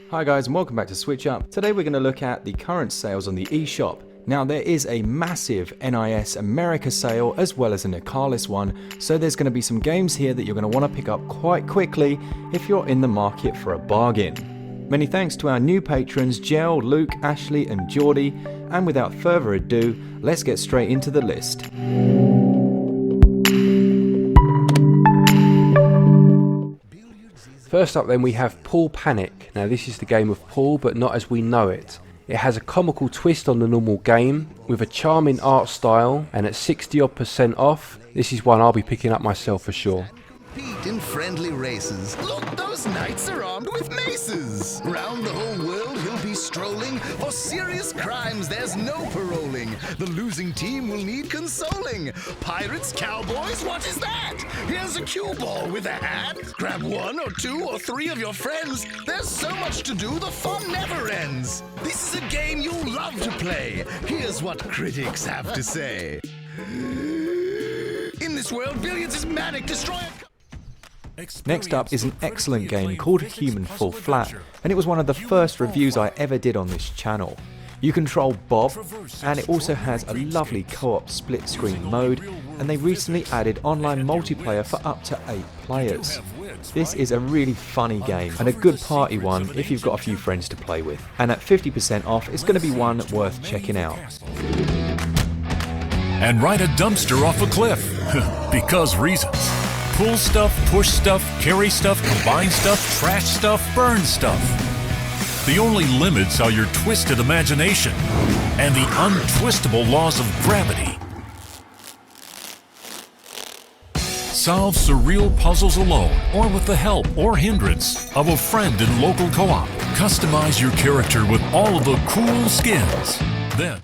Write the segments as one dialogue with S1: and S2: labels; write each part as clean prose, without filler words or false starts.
S1: Hi guys and welcome back to SwitchUp. Today we're going to look at the current sales on the eShop. Now there is a massive NIS America sale as well as an Icalis one, so there's going to be some games here that you're going to want to pick up quite quickly if you're in the market for a bargain. Many thanks to our new patrons Jel, Luke, Ashley and Geordie, and without further ado, let's get straight into the list.
S2: First up then we have Pool Panic. Now this is the game of pool but not as we know it. It has a comical twist on the normal game with a charming art style, and at 60% off, this is one I'll be picking up myself for sure.
S3: Compete in friendly races. Look, those knights are armed with maces. Round the whole world he'll be strolling. For serious crimes there's no paroling. The losing team will need consoling. Pirates, cowboys, what is that? Here's a cue ball with a hat. Grab one or two or three of your friends. There's so much to do, the fun never ends. This is a game you'll love to play. Here's what critics have to say. In this world, billiards is manic, destroy a...
S1: Next up is an excellent game called Human Fall Flat, and it was one of the first reviews I ever did on this channel. You control Bob, and it also has a lovely co-op split screen mode, and they recently added online multiplayer for up to 8 players. This is a really funny game and a good party one if you've got a few friends to play with, and at 50% off it's going to be one worth checking out.
S4: And ride a dumpster off a cliff, because reasons. Pull stuff, push stuff, carry stuff, combine stuff, trash stuff, burn stuff. The only limits are your twisted imagination and the untwistable laws of gravity. Solve surreal puzzles alone or with the help or hindrance of a friend in local co-op. Customize your character with all of the cool skins. Then,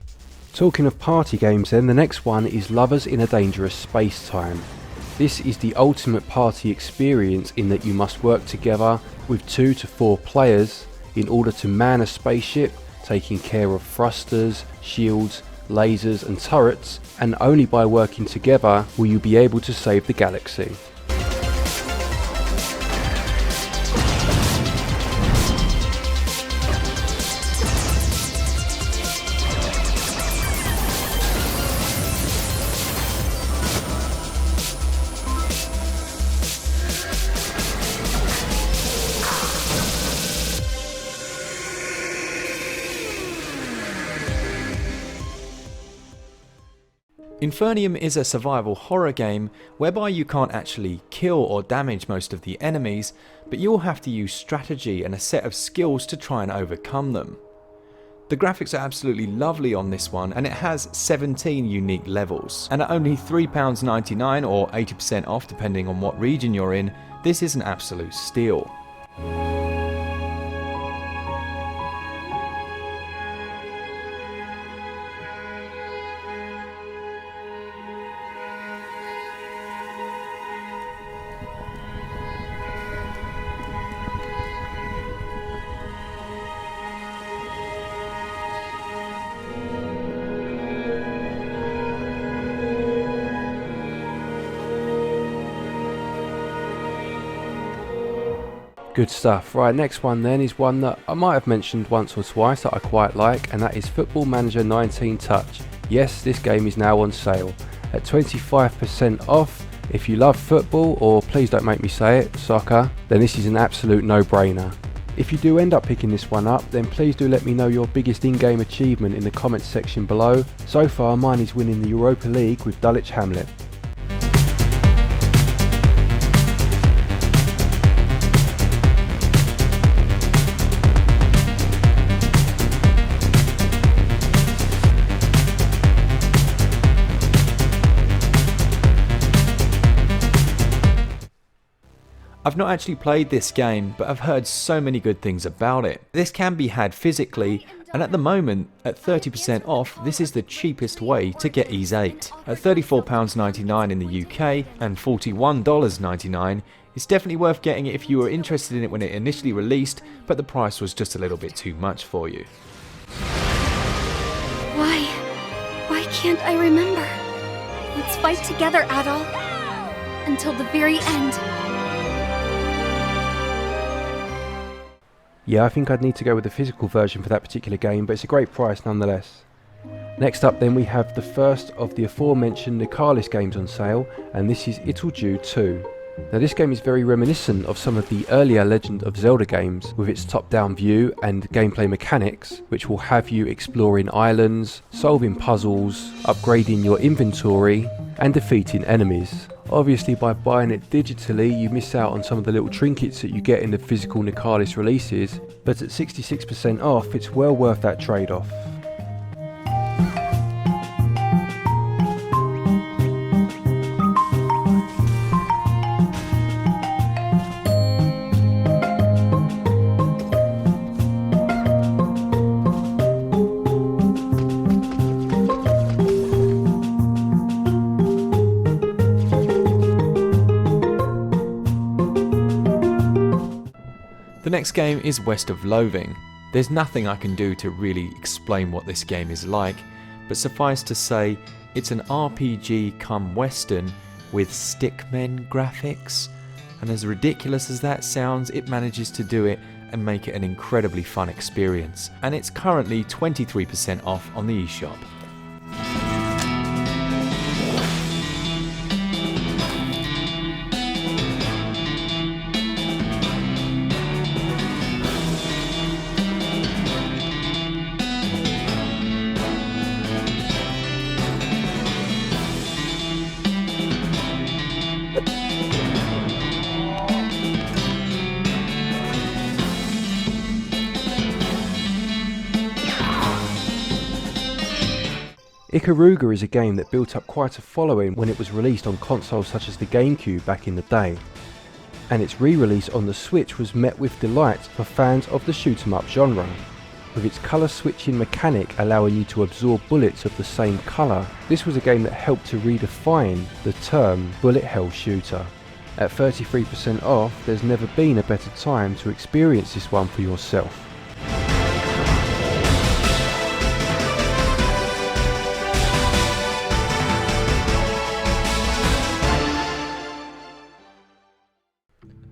S2: talking of party games then, the next one is Lovers in a Dangerous Space-Time. This is the ultimate party experience in that you must work together with 2 to 4 players in order to man a spaceship, taking care of thrusters, shields, lasers and turrets, and only by working together will you be able to save the galaxy.
S1: Infernium is a survival horror game whereby you can't actually kill or damage most of the enemies, but you'll have to use strategy and a set of skills to try and overcome them. The graphics are absolutely lovely on this one, and it has 17 unique levels, and at only £3.99 or 80% off depending on what region you're in, this is an absolute steal.
S2: Good stuff. Right, next one then is one that I might have mentioned once or twice that I quite like, and that is Football Manager 19 Touch. Yes, this game is now on sale at 25% off. If you love football, or please don't make me say it, soccer, then this is an absolute no-brainer. If you do end up picking this one up, then please do let me know your biggest in-game achievement in the comments section below. So far mine is winning the Europa League with Dulwich Hamlet.
S1: I've not actually played this game, but I've heard so many good things about it. This can be had physically, and at the moment, at 30% off, this is the cheapest way to get Ys 8. At £34.99 in the UK and $41.99, it's definitely worth getting it if you were interested in it when it initially released, but the price was just a little bit too much for you.
S5: Why can't I remember? Let's fight together, Itl, until the very end.
S2: Yeah, I think I'd need to go with the physical version for that particular game, but it's a great price nonetheless. Next up then we have the first of the aforementioned Nicalis games on sale, and this is Itll Do 2. Now this game is very reminiscent of some of the earlier Legend of Zelda games, with its top-down view and gameplay mechanics, which will have you exploring islands, solving puzzles, upgrading your inventory, and defeating enemies. Obviously by buying it digitally you miss out on some of the little trinkets that you get in the physical Nicalis releases, but at 66% off it's well worth that trade-off.
S1: The next game is West of Loathing. There's nothing I can do to really explain what this game is like, but suffice to say, it's an RPG come western with stickmen graphics, and as ridiculous as that sounds, it manages to do it and make it an incredibly fun experience, and it's currently 23% off on the eShop.
S2: Ikaruga is a game that built up quite a following when it was released on consoles such as the GameCube back in the day, and its re-release on the Switch was met with delight for fans of the shoot 'em up genre, with its colour switching mechanic allowing you to absorb bullets of the same colour. This was a game that helped to redefine the term bullet hell shooter. At 33% off, there's never been a better time to experience this one for yourself.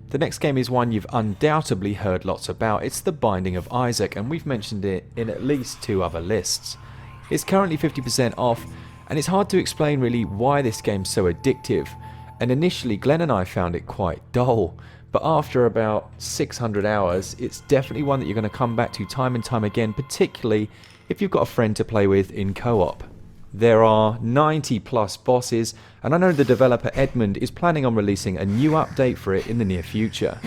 S1: The next game is one you've undoubtedly heard lots about. It's The Binding of Isaac, and we've mentioned it in at least 2 other lists. It's currently 50% off, and it's hard to explain really why this game's so addictive. And initially Glen and I found it quite dull, but after about 600 hours it's definitely one that you're going to come back to time and time again, particularly if you've got a friend to play with in co-op. There are 90 plus bosses, and I know the developer Edmund is planning on releasing a new update for it in the near future.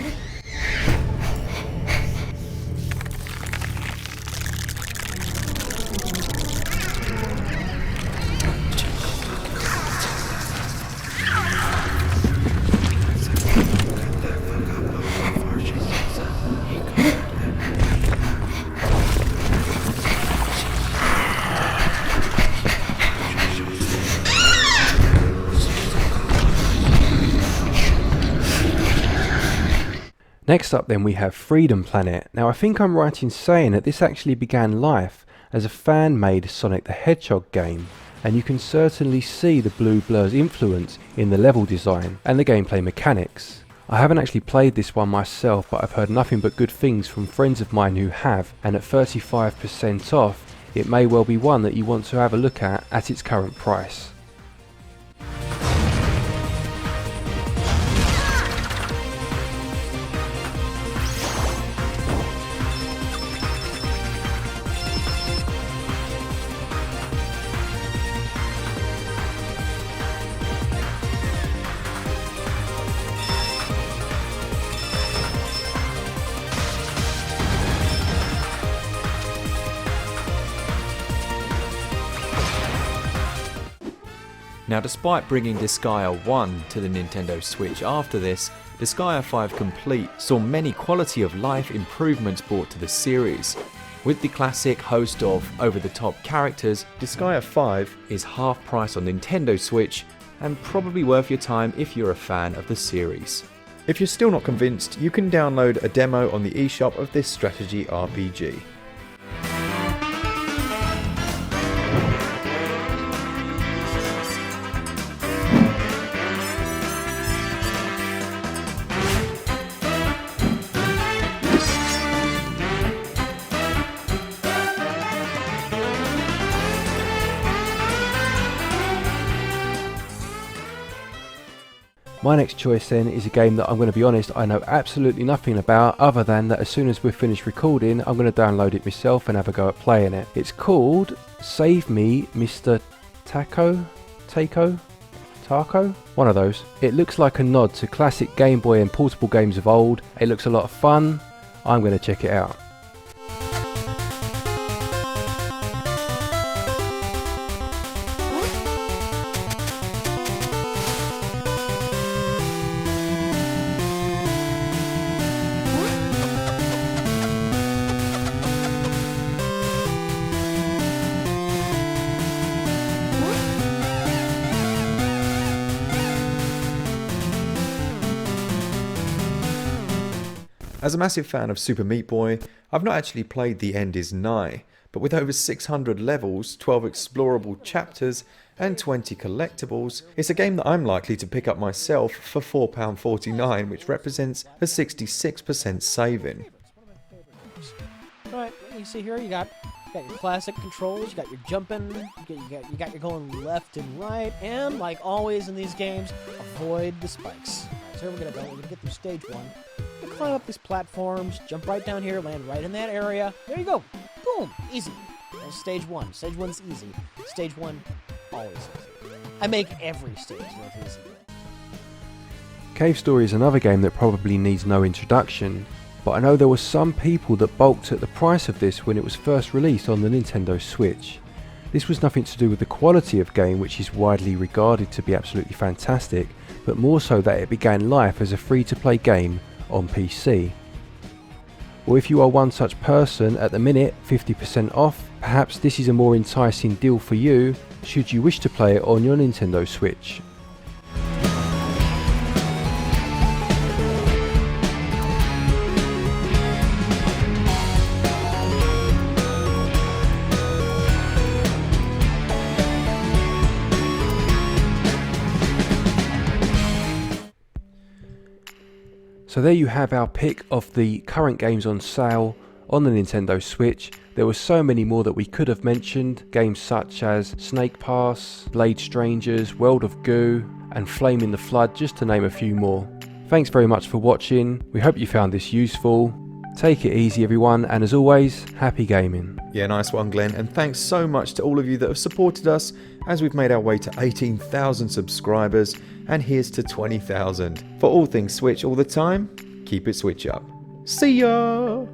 S2: Next up then we have Freedom Planet. Now I think I'm right in saying that this actually began life as a fan-made Sonic the Hedgehog game, and you can certainly see the Blue Blur's influence in the level design and the gameplay mechanics. I haven't actually played this one myself, but I've heard nothing but good things from friends of mine who have, and at 35% off it may well be one that you want to have a look at its current price.
S1: Now, despite bringing Disgaea 1 to the Nintendo Switch after this, Disgaea 5 Complete saw many quality of life improvements brought to the series. With the classic host of over-the-top characters, Disgaea 5 is half price on Nintendo Switch and probably worth your time if you're a fan of the series. If you're still not convinced, you can download a demo on the eShop of this strategy RPG.
S2: My next choice then is a game that I'm going to be honest, I know absolutely nothing about, other than that as soon as we're finished recording, I'm going to download it myself and have a go at playing it. It's called Save Me Mr. Taco? One of those. It looks like a nod to classic Game Boy and portable games of old. It looks a lot of fun. I'm going to check it out.
S1: As a massive fan of Super Meat Boy, I've not actually played The End Is Nigh, but with over 600 levels, 12 explorable chapters and 20 collectibles, it's a game that I'm likely to pick up myself for £4.49, which represents a 66% saving.
S6: Alright, you see here, you got your classic controls, you got your jumping, you got your going left and right, and like always in these games, avoid the spikes. Alright, so here we're gonna get through stage 1. You climb up these platforms, jump right down here, land right in that area. There you go. Boom. Easy. That's stage 1. Stage 1's easy. Stage 1, always easy. I make every stage look easy.
S2: Cave Story is another game that probably needs no introduction, but I know there were some people that balked at the price of this when it was first released on the Nintendo Switch. This was nothing to do with the quality of game, which is widely regarded to be absolutely fantastic, but more so that it began life as a free-to-play game on PC. Or if you are one such person, at the minute 50% off, perhaps this is a more enticing deal for you should you wish to play it on your Nintendo Switch. So there you have our pick of the current games on sale on the Nintendo Switch. There were so many more that we could have mentioned, games such as Snake Pass, Blade Strangers, World of Goo and Flame in the Flood, just to name a few more. Thanks very much for watching, we hope you found this useful. Take it easy everyone, and as always, happy gaming.
S1: Yeah, nice one Glenn, and thanks so much to all of you that have supported us as we've made our way to 18,000 subscribers, and here's to 20,000. For all things Switch all the time, keep it Switch up. See ya!